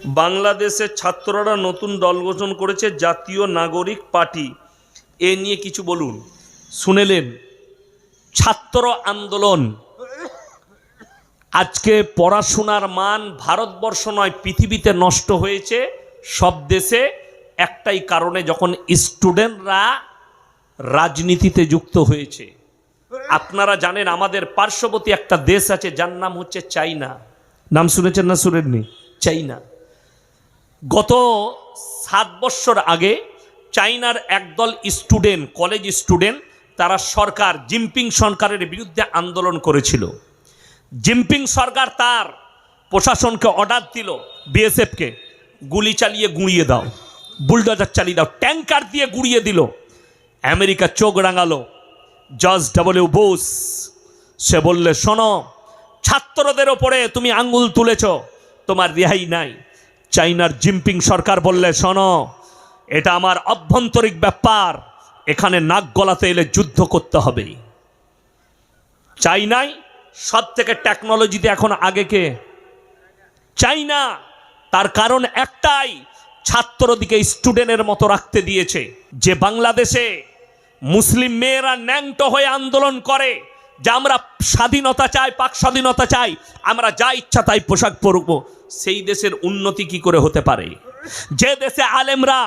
বাংলাদেশের ছাত্ররা নতুন দল গঠন করেছে জাতীয় নাগরিক পার্টি। এ নিয়ে কিছু বলুন। শুনেলেন, ছাত্র আন্দোলন। আজকে পড়াশোনার মান ভারতবর্ষ নয় পৃথিবীতে নষ্ট হয়েছে সব দেশে একটাই কারণে, যখন স্টুডেন্টরা রাজনীতিতে যুক্ত হয়েছে। আপনারা জানেন আমাদের পার্শ্ববর্তী একটা দেশ আছে যার নাম হচ্ছে চাইনা। নাম শুনেছেন না শুনেননি? চাইনা। গত 7 বছর আগে চাইনার একদল স্টুডেন্ট, কলেজ স্টুডেন্ট, তারা সরকার জিনপিং সরকারের বিরুদ্ধে আন্দোলন করেছিল। জিনপিং সরকার তার প্রশাসনকে অর্ডার দিল, বিএসএফকে গুলি চালিয়ে গুঁড়িয়ে দাও, বুলডোজার চালিয়ে দাও, ট্যাঙ্কার দিয়ে গুঁড়িয়ে দিল। আমেরিকা চোখ রাঙালো। জর্জ ডব্লিউ বুশ সে বললে, শোনো, ছাত্রদের ওপরে তুমি আঙ্গুল তুলেছ, তোমার রেহাই নাই। চাইনার জিনপিং সরকার বললে, শোনো, এটা আমার অভ্যন্তরীণ ব্যাপার, এখানে নাক গলাতে এলে যুদ্ধ করতে হবে। চাইনায় সব থেকে টেকনোলজিতে এখন আগে কে? চাইনা। তার কারণ একটাই, ছাত্রদিকে স্টুডেন্টের মতো রাখতে দিয়েছে। যে বাংলাদেশে মুসলিম মেয়েরা ন্যাংটো হয়ে আন্দোলন করে যে আমরা স্বাধীনতা চাই, পাক স্বাধীনতা চাই, আমরা যা ইচ্ছা তাই পোশাক পরব, সেই দেশের উন্নতি কি করে হতে পারে? যে দেশে আলেমরা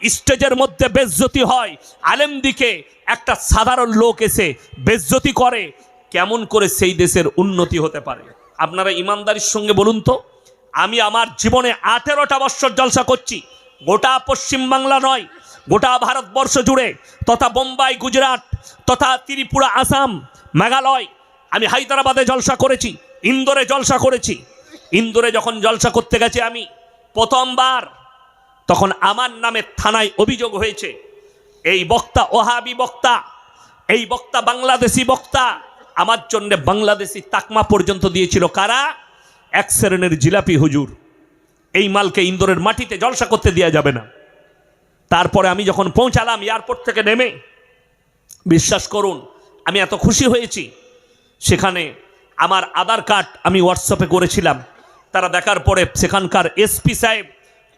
স্টেজের মধ্যে বেজ্জতি হয়, আলেম দিকে একটা সাধারণ লোক এসে বেজ্জতি করে, কেমন করে সেই দেশের উন্নতি হতে পারে? আপনারা ইমানদারির সঙ্গে বলুন তো। আমি আমার জীবনে 18টা বছর জলসা করছি, গোটা পশ্চিমবাংলা নয়, গোটা ভারতবর্ষ জুড়ে, তথা বোম্বাই, গুজরাট, তথা ত্রিপুরা, আসাম, মেঘালয়। আমি হায়দ্রাবাদে জলসা করেছি, ইন্দোরে জলসা করেছি। ইন্দোরে যখন জলসা করতে গেছি আমি প্রথমবার, তখন আমার নামে থানায় অভিযোগ হয়েছে, এই বক্তা ওহাবি বক্তা, এই বক্তা বাংলাদেশি বক্তা। আমার জন্য বাংলাদেশি তাকমা পর্যন্ত দিয়েছিল কারা? এক শ্রেণীর জিলাপি হুজুর। এই মালকে ইন্দোরের মাটিতে জলসা করতে দেওয়া যাবে না। তারপরে আমি যখন পৌঁছালাম এয়ারপোর্ট থেকে নেমে, বিশ্বাস করুন আমি এত খুশি হয়েছি। সেখানে আমার আধার কার্ড আমি হোয়াটসঅ্যাপে করেছিলাম। তারা দেখার পরে সেখানকার এসপি সাহেব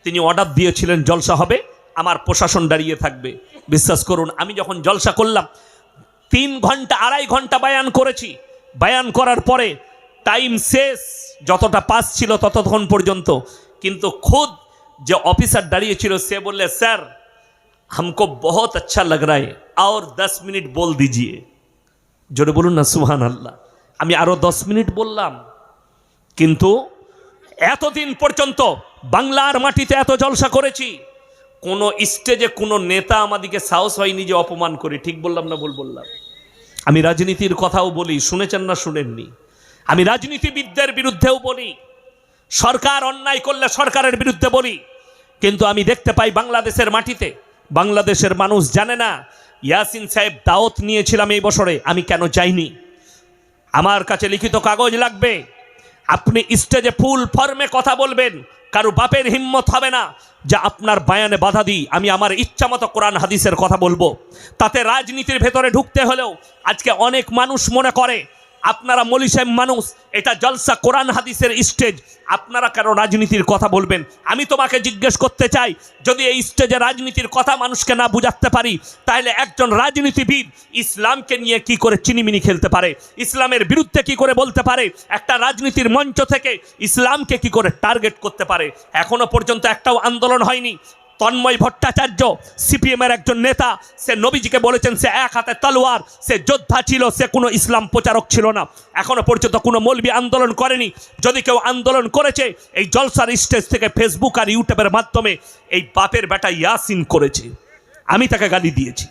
তিনি অর্ডার দিয়েছিলেন জলসা হবে, আমার প্রশাসন দাঁড়িয়ে থাকবে। বিশ্বাস করুন আমি যখন জলসা করলাম 3 ঘন্টা 2.5 ঘন্টা বায়ান করেছি। বায়ান করার পরে টাইম শেষ, যতটা পাস ছিল ততক্ষণ পর্যন্ত। কিন্তু খুদ যে অফিসার দাঁড়িয়েছিল সে বললে, স্যার हमको बहुत अच्छा लग रहा है और 10 मिनट बोल दीजिए। জোরে বলুন না সুবহান আল্লাহ। আমি আরো 10 মিনিট বললাম, কিন্তু এতদিন পর্যন্ত বাংলার মাটিতে এত জলসা করেছি, কোন স্টেজে কোন নেতা আমাদেরকে সাহস হয়নি যে অপমান করে। ঠিক বললাম না ভুল বললাম? আমি রাজনীতির কথাও বলি, শুনেছেন না শুনেননি? আমি রাজনীতিবিদদের বিরুদ্ধেও বলি, সরকার অন্যায় করলে সরকারের বিরুদ্ধে বলি। কিন্তু আমি দেখতে পাই বাংলাদেশের মাটিতে বাংলাদেশের মানুষ জানে না ইয়াসিন সাহেব দাওয়াত নিয়েছিলাম এই বছরে, আমি কেন যাইনি? আমার কাছে লিখিত কাগজ লাগবে। আপনি স্টেজে ফুল ফর্মে কথা বলবেন, কারো বাপের হিম্মত হবে না যে আপনার বায়ানে বাধা দিই। আমি আমার ইচ্ছা মতো কোরআন হাদিসের কথা বলবো। তাতে রাজনীতির ভেতরে ঢুকতে হলেও আজকে অনেক মানুষ মনে করে আপনারা মৌলী সাহেব মানুষ, এটা জলসা কোরআন হাদিসের স্টেজ, আপনারা কেন রাজনীতির কথা বলবেন? আমি তোমাকে জিজ্ঞেস করতে চাই, যদি এই স্টেজে রাজনীতির কথা মানুষকে না বুঝাতে পারি, তাহলে একজন রাজনীতিবিদ ইসলামকে নিয়ে কি করে চিনিমিনি খেলতে পারে? ইসলামের বিরুদ্ধে কি করে বলতে পারে? একটা রাজনীতির মঞ্চ থেকে ইসলামকে কি করে টার্গেট করতে পারে? এখনো পর্যন্ত একটাও আন্দোলন হয়নি। তন্ময় ভট্টাচার্য সিপিএমের একজন নেতা, সে নবীজিকে বলেছেন সে এক হাতে তলোয়ার, সে যোদ্ধা ছিল, সে কোনো ইসলাম প্রচারক ছিল না। এখনো পর্যন্ত কোনো মৌলবি আন্দোলন করেনি। যদি কেউ আন্দোলন করেছে এই জলসার স্টেজ থেকে ফেসবুক আর ইউটিউবের মাধ্যমে এই বাপের বেটা ইয়াসিন করেছে। আমি তাকে গালি দিয়েছি,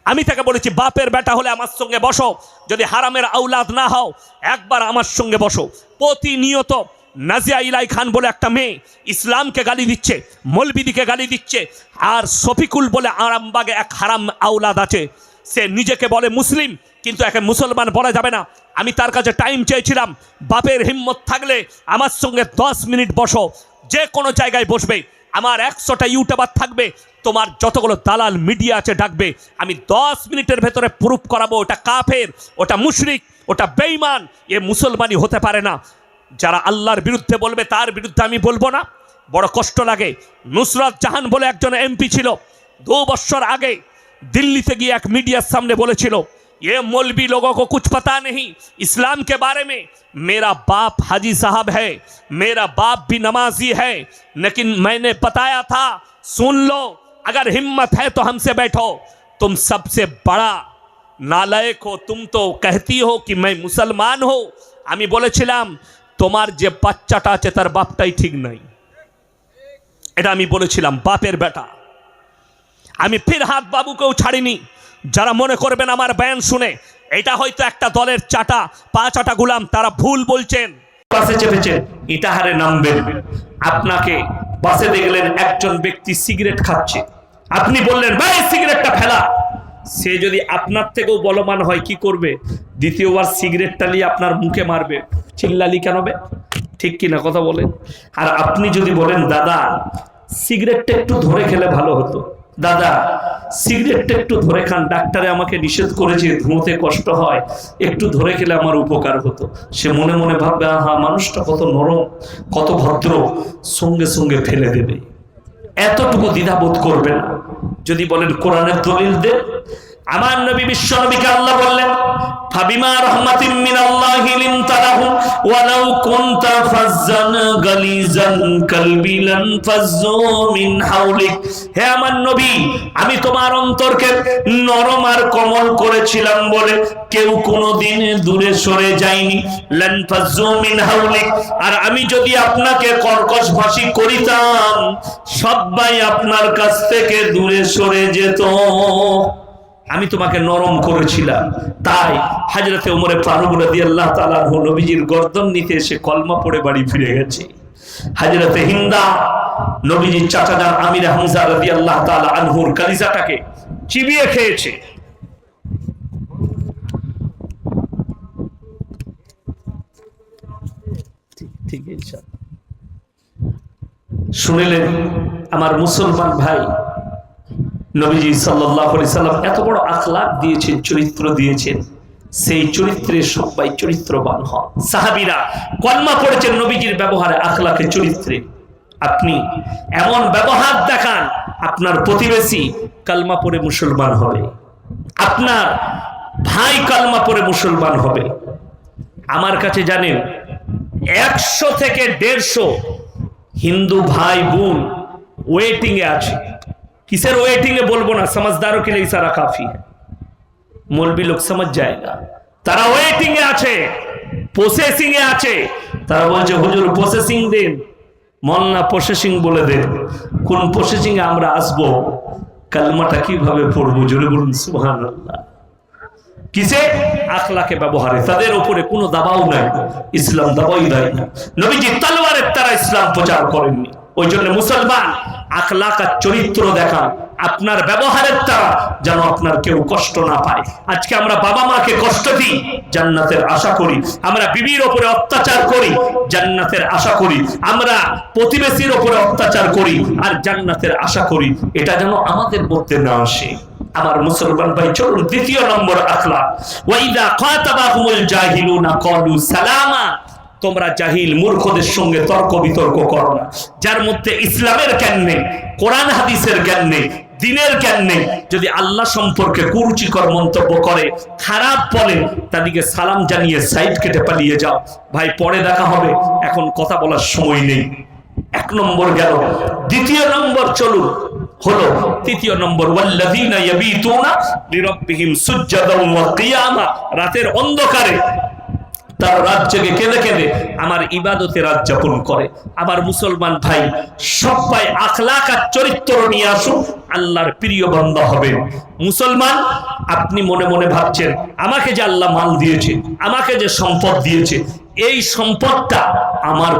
আমি তাকে বলেছি বাপের বেটা হলে আমার সঙ্গে বসো, যদি হারামের আউলাদ না হও একবার আমার সঙ্গে বসো। প্রতিনিয়ত নাজিয়া ইলাই খান বলে একটা মেয়ে ইসলামকে গালি দিচ্ছে, মৌলবিদিকে গালি দিচ্ছে। আর শফিকুল বলে আরামবাগে এক হারাম আউলাদ আছে, সে নিজেকে বলে মুসলিম কিন্তু একে মুসলমান বলা যাবে না। আমি তার কাছে টাইম চেয়েছিলাম, বাপের হিম্মত থাকলে আমার সঙ্গে 10 মিনিট বসো, যে কোনো জায়গায় বসবে। আমার 100টা ইউটিউবার থাকবে, তোমার যতগুলো দালাল মিডিয়া আছে ডাকবে, আমি 10 মিনিটের ভেতরে প্রুফ করাবো ওটা কাফের, ওটা মুশরিক, ওটা বেঈমান, এ মুসলমানই হতে পারে না। যারা আল্লাহর বিরুদ্ধে বলবে তার বিরুদ্ধে আমি বলবো না। বড় কষ্ট লাগে। নুসরাত জাহান বলে একজন এমপি ছিল, 2 বছর আগে दिल्लीতে গিয়ে এক মিডিয়ার সামনে বলেছিল, ये मौलवी लोगों को कुछ पता नहीं इस्लाम के बारे में। मेरा बाप हाजी साहब है, मेरा बाप भी नमाजी है, लेकिन मैंने बताया था सुन लो, अगर हिम्मत है तो हमसे बैठो। तुम सबसे बड़ा नालायक हो, तुम तो कहती हो कि मैं मुसलमान हो। আমি বলেছিলাম তোমার যে বাচ্চাটা আছে তার বাপটাই ঠিক নাই, এটা আমি বলেছিলাম, বাপের বেটা। আমি ফিরহাদ বাবুকেও ছাড়িনি। যারা মনে করবেন আমার বয়ান শুনে এটা হয়তো একটা দলের চাটা পা চাটা গুলাম, তারা ভুল বলছেন। বাসে চেপেছেন, ইটাহারে নামবেন, আপনাকে বাসে দেখলেন একজন ব্যক্তি সিগারেট খাচ্ছে, আপনি বললেন ভাই সিগারেটটা ফেলা। সে যদি আপনার থেকেও বলবান হয় কি করবে? দ্বিতীয়বার সিগারেটটা নিয়ে আপনার মুখে মারবে। চিল্লালি কেন বে? ঠিক কিনা কথা বলেন? আর আপনি যদি বলেন দাদা সিগারেটটা একটু ধরে খেলে ভালো হতো, দাদা সিগারেটটা একটু ধরে খান, ডাক্তারে আমাকে নিষেধ করেছে, ধুঁতে কষ্ট হয়, একটু ধরে খেলে আমার উপকার হতো। সে মনে মনে ভাববে আহা মানুষটা কত নরম, কত ভদ্র, সঙ্গে সঙ্গে ফেলে দেবে। এতটুকু দ্বিধাবোধ করবে না। যদি বলেন কোরআনের দলিল দে, আমার নবী বিশ্ব নবীকে আল্লাহ বললেন ফাবিমা রাহমাতিন মিনাল্লাহি লিনতা লাহুম ওয়ালাউ কুনতা ফাজ্জান গালিজান কলবি লান ফাজ্জু মিন হাওলিক। হে আমার নবী, আমি তোমার অন্তরকে নরম আর কোমল করেছিলাম বলে কেউ কোনোদিন দূরে সরে যায়নি। লান ফাজ্জু মিন হাওলিক। আর আমি যদি আপনাকে কর্কশ ভাষী করিতাম সবাই আপনার কাছ থেকে দূরে সরে যেত। আমি তোমাকে নরম করেছিলাম। তাই হযরতে ওমরে ফারুক রাদিয়াল্লাহু তাআলা আনহু নবীজির গর্দন নিতে এসে কলমা পড়ে বাড়ি ফিরে গেছে। হযরতে হিন্দা নবীজির চাচা যান আমির হামজা রাদিয়াল্লাহু তাআলা আনহুর কলিজাটাকে চিবিয়ে খেয়েছে। ঠিক ইনশাআল্লাহ। শুনলেন আমার মুসলমান ভাই, নবীজি সাল্লাল্লাহু আলাইহি সাল্লাম এত বড় আখলাক দিয়েছেন, চরিত্র দিয়েছেন, সেই চরিত্রে সবাই চরিত্রবান হন। সাহাবীরা কলমা পড়েছেন নবীজির ব্যবহারে, আখলাকে, চরিত্রে। আপনি এমন ব্যবহার দেখান আপনার প্রতিবেশী কলমা পড়ে মুসলমান হবে, আপনার ভাই কলমা পড়ে মুসলমান হবে। আমার কাছে জানেন 100 থেকে 150 হিন্দু ভাই বোন ওয়েটিং এ আছে। किसर वेटिंग बोलबो ना, समझदारों के लिए इशारा काफी है, मौलवी लोग समझ जाएगा। तारा वेटिंग आछे, प्रोसेसिंग आछे, तारा बोलছে হুজুর প্রসেসিং দেন, মন না প্রসেসিং বলে দেন। কোন প্রসেসিং এ আমরা আসবো, কালমাটা কিভাবে পড়বো, জোরে বলুন সুবহানাল্লাহ। কিসে? আখলাকে ব্যবহারে। তাদের উপরে কোনো দাবাও নাই, ইসলাম দাবাই দেয় না। নবীজি তলোয়ারের দ্বারা ইসলাম প্রচার করেননি। ওই জন্য মুসলমান আখলাক আর চরিত্র দেখান আপনার ব্যবহারের দ্বারা, যেন আপনার কেউ কষ্ট না পায়। আজকে আমরা বাবা মাকে কষ্ট দিই, জান্নাতের আশা করি। আমরা বিবির উপরে অত্যাচার করি, জান্নাতের আশা করি। আমরা প্রতিবেশীর উপরে অত্যাচার করি আর জান্নাতের আশা করি। এটা যেন আমাদের মধ্যে না আসে। আমার মুসলমান ভাই চলুন দ্বিতীয় নম্বর আখলাক, ওয়াইদা খাতাবাহুমুল জাহিলুনা ক্বালু সালামা। তোমরা জাহিল মূর্খদের সঙ্গে তর্ক বিতর্ক করো না, যার মধ্যে ইসলামের জ্ঞান নেই, কোরআন হাদিসের জ্ঞান নেই, দ্বীনের জ্ঞান নেই। যদি আল্লাহ সম্পর্কে কুরুচিকর মন্তব্য করে, খারাপ বলে, তাদেরকে সালাম জানিয়ে সাইড কেটে পালিয়ে যাও। ভাই পরে দেখা হবে, এখন কথা বলার সময় নেই। 1 নম্বর গেল। দ্বিতীয় নম্বর চলুন হলো তৃতীয় নম্বর, ওয়াল্লাযীনা ইয়াবিতুনা লিরাব্বিহিম সুজদান ওয়া কিয়ামা। রাতের অন্ধকারে তার রাত জেগে কেঁদে কেঁদে আমার ইবাদতে রাত যাপন করে। আবার মুসলমান ভাই সবাই আখলাক আর চরিত্র নিয়ে আসুন, আল্লাহর প্রিয় বান্দা হবে। মুসলমান আপনি মনে মনে ভাবছেন আমাকে যে আল্লাহ মাল দিয়েছে, আমাকে যে সম্পদ দিয়েছে, এই সম্পদটা আমার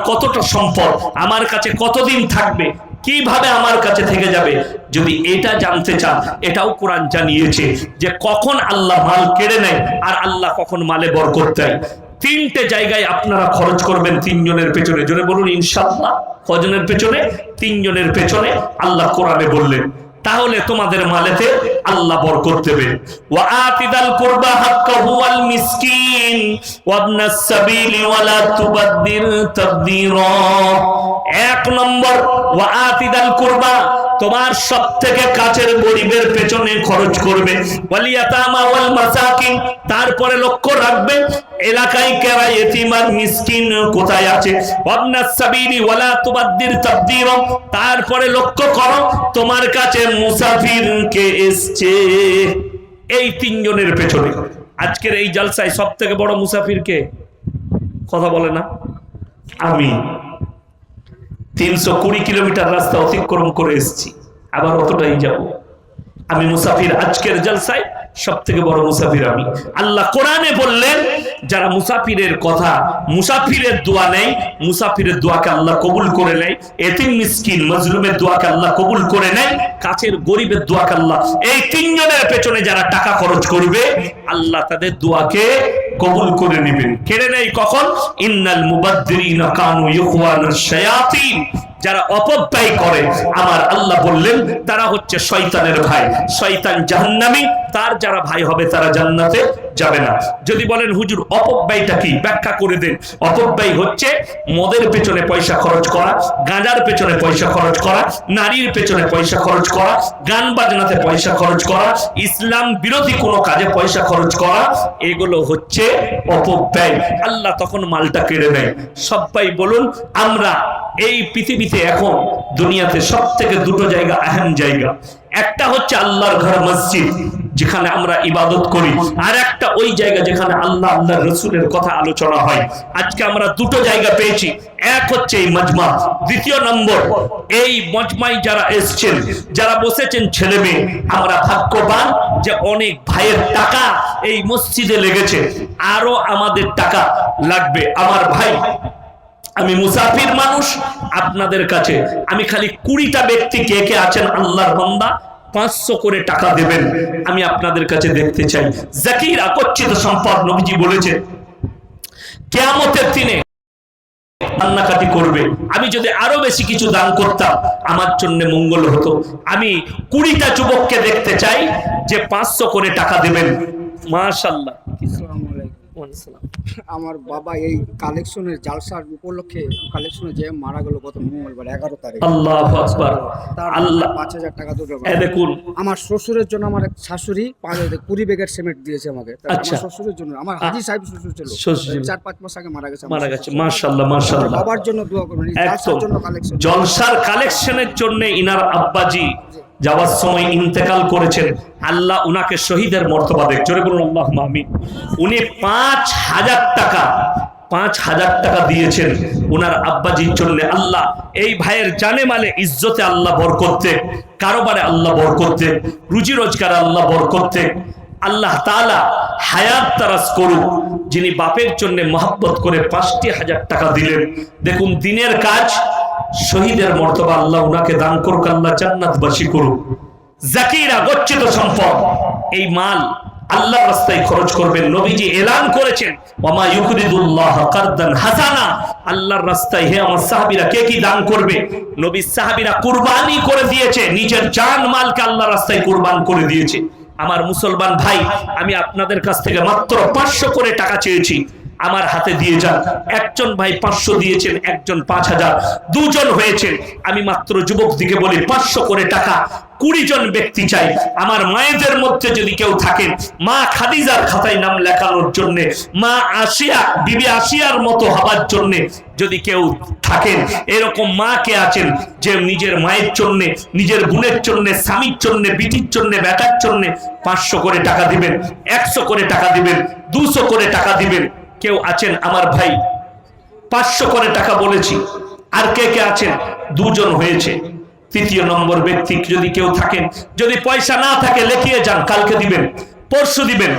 কতটা সম্পদ আমার কাছে কতদিন থাকবে, কিভাবে আমার কাছে থেকে যাবে। যদি এটা জানতে চান, এটাও কোরআন জানিয়েছে যে কখন আল্লাহ মাল কেড়ে নেয় আর আল্লাহ কখন মালে বরকত দেয়। 3টে জায়গায় আপনারা খরচ করবেন 3 জনের পেছনে, জোরে বলুন ইনশাআল্লাহ। কজনের পেছনে? 3 জনের পেছনে। আল্লাহ কোরআনে বললেন তাহলে তোমাদের মালেতে আল্লাহ বরকত দেবে। ওয়া আতিদাল কুরবা হাক্কাহু ওয়াল মিসকিন ওয়া ইবনাস সাবিলি ওয়া লা তুবাদদির তাবদীরা। এক নম্বর, ওয়া আতিদাল কুরবা, তোমার সবথেকে কাছের গরিবের পেছনে খরচ করবে। ওয়াল ইয়াতামা ওয়াল মাসাকিন, তারপরে লক্ষ্য রাখবে এলাকায় কারা ইতিম আর মিসকিন কোথায় আছে। ওয়া ইবনাস সাবিলি ওয়া লা তুবাদদির তাবদীরা, তারপরে লক্ষ্য করো তোমার কাছে মুসাফির কে এসছে। এই তিনজনের পেছনে আজকের এই জলসায় সবথেকে বড় মুসাফির কে? কথা বলে না? আমি 320 কিলোমিটার রাস্তা অতিক্রম করে এসেছি, আবার অতটাই যাব। আমি মুসাফির। আজকের জলসায় সবথেকে বড় মুসাফির আমি। আল্লাহ কোরআনে বললেন, যারা মুসাফিরের কথা, মুসাফিরের দোয়া নেই, মুসাফিরের দোয়াকে আল্লাহ কবুল করে নেয়। এতিম মিসকিন মজলুমের দোয়াকে আল্লাহ কবুল করে নেয়, কাছের গরিবের দোয়াকে আল্লাহ, এই তিনজনের পেছনে যারা টাকা খরচ করবে আল্লাহ তাদের দোয়াকে কবুল করে নেবেন। কেড়ে নেই কখন? ইন্নাল মুবাদদিরিনা কানু ইখওয়ানুশ শায়াতিন, যারা অপব্যয় করে আমার আল্লাহ বললেন তারা হচ্ছে শয়তানের ভাই। শয়তান জাহান্নামী, তার যারা ভাই হবে তারা জান্নাতে যাবে না। যদি বলেন হুজুর অপব্যয়টা কি, ব্যাখ্যা করে দেন। অপব্যয় হচ্ছে মদের পেছনে পয়সা খরচ করা, গাঁজার পেছনে পয়সা খরচ করা, নারীর পেছনে পয়সা খরচ করা, গান বাজনাতে পয়সা খরচ করা, ইসলাম বিরোধী কোনো কাজে পয়সা খরচ করা, এগুলো হচ্ছে অপব্যয়। আল্লাহ তখন মালটা কেড়ে নেয়। সবাই বলুন, আমরা এই পৃথিবীতে এখন দুনিয়াতে সবথেকে দুটো জায়গা, আহম জায়গা, একটা হচ্ছে আল্লাহর ঘর মসজিদ, যেখানে আমরা ইবাদত করি, আর একটা ওই জায়গা যেখানে আল্লাহ আল্লাহর রাসূলের কথা আলোচনা হয়। আজকে আমরা দুটো জায়গা পেয়েছি, এক হচ্ছে এই মজমা, দ্বিতীয় নম্বর এই মজমায় যারা এসেছেন, যারা বসেছেন ছেলে মেয়ে, আমরা ভাগ্যবান যে অনেক ভাইয়ের টাকা এই মসজিদে লেগেছে, আরো আমাদের টাকা লাগবে। আমার ভাই, আমি মুসাফির মানুষ, আপনাদের কাছে আমি খালি 20টা ব্যক্তি কে কে আছেন আল্লাহর বান্দা 500 করে টাকা দেবেন, আমি আপনাদের কাছে দেখতে চাই। জাকির আকর্ষিত সম্পদ, নবীজি বলেছেন কিয়ামতের দিনে কান্নাকাটি করবে। আমি যদি আরো বেশি কিছু দান করতাম আমার জন্য মঙ্গল হতো। আমি 20টা যুবককে দেখতে চাই যে 500 করে টাকা দেবেন। মাশাআল্লাহ। আমার বাবা এই কালেকশনের জালসার উপলক্ষে কালেকশনে যে মারা গেল গত মঙ্গলবার 11 তারিখ। আল্লাহু আকবার। আল্লাহ 5000 টাকা দিল। দেখুন, আমার শ্বশুরের জন্য আমার এক শাশুড়ি 20 ব্যাগের সিমেন্ট দিয়েছে আমাকে। আমার শ্বশুরের জন্য, আমার হাজী সাহেব শ্বশুর ছিল, 4-5 মাস আগে মারা গেছে। মাশাআল্লাহ মাশাআল্লাহ। বাবার জন্য দোয়া করবেন, এই জালসার জন্য কালেকশন, জলসার কালেকশনের জন্য। ইনার আব্বাজি যাওয়ার সময় ইন্তেকাল করেছেন, আল্লাহ উনাকে শহীদের মর্তবা দেখ। জোরে বলুন আল্লাহুম্মা আমিন। উনি 5000 টাকা দিয়েছেন উনার আব্বাজির জন্য। আল্লাহ এই ভাইয়ের জানে মালে ইজ্জতে আল্লাহ বরকত দেখ, কারোবারে আল্লাহ বরকত দেখ, রুজি রোজগারে আল্লাহ বরকত দেখ। আল্লাহ তাআলা হায়াত তারাজ করুক। যিনি বাপের জন্য মহব্বত করে 5000 টাকা দিলেন, দেখুন দিনের কাজ, শহীদের মর্তবা আল্লাহ উনাকে দান করুক, আল্লাহ জান্নাতবাসী করুক। জাকিরা গচ্ছিত সম্পদ, এই মাল আল্লাহর রাস্তায় খরচ করবেন। নবীজি এলান করেছেন ওয়ামা ইউকরিদুল্লাহ কারদান হাসানা, আল্লাহর রাস্তায় হে আমার সাহাবীরা কে কি দান করবে? নবী সাহাবীরা কুরবানি করে দিয়েছে, নিজের জান মালকে আল্লাহর রাস্তায় কুরবান করে দিয়েছে। আমার মুসলমান ভাই, আমি আপনাদের কাছ থেকে মাত্র 500 করে টাকা চেয়েছি, আমার হাতে দিয়ে যান। একজন ভাই 500 দিয়েছেন, একজন 5000, দুজন হয়েছেন। আমি মাত্র যুবক দিকে বলি 500 করে টাকা 20 জন ব্যক্তি চাই। আমার মায়েদের মধ্যে যদি কেউ থাকেন, মা খাদিজার খাতায় নাম লেখানোর জন্য, মা আসিয়া, বিবি আসিয়ার মতো হবার জন্য যদি কেউ থাকেন, এরকম মা কে আছেন যে নিজের মায়ের জন্য, নিজের বোনের জন্য, স্বামীর জন্য, বিটির জন্য, বেটার জন্য 500 করে টাকা দিবেন, 100 করে টাকা দিবেন, 200 করে টাকা দিবেন। কেউ আছেন আমার ভাই? 500 করে টাকা বলেছি। আর কে কে আছেন? 2 জন হয়েছে। তৃতীয় নম্বর ব্যক্তি যদি কেউ থাকেন, যদি পয়সা না থাকে লিখিয়ে যান, কালকে দিবেন, পরশু দিবেন।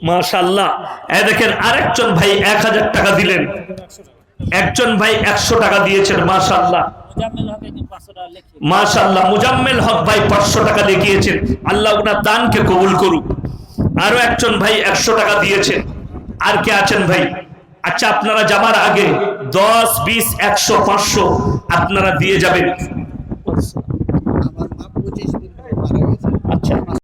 মাশাআল্লাহ। এই দেখেন আরেকজন ভাই 1000 টাকা দিলেন, একজন ভাই 100 টাকা দিয়েছেন। মাশাআল্লাহ মাশাআল্লাহ। মুজাম্মেল হক ভাই 500 টাকা লিখিয়েছেন, আল্লাহ ওনার দানকে কবুল করুক। আরো একজন ভাই 100 টাকা দিয়েছেন। আর কে আছেন ভাই? আচ্ছা, আপনারা যাবার আগে 10, 20, 100, 500 আপনারা দিয়ে যাবেন। আমার মা 25 দিন ধরে মারা গেছে। আচ্ছা।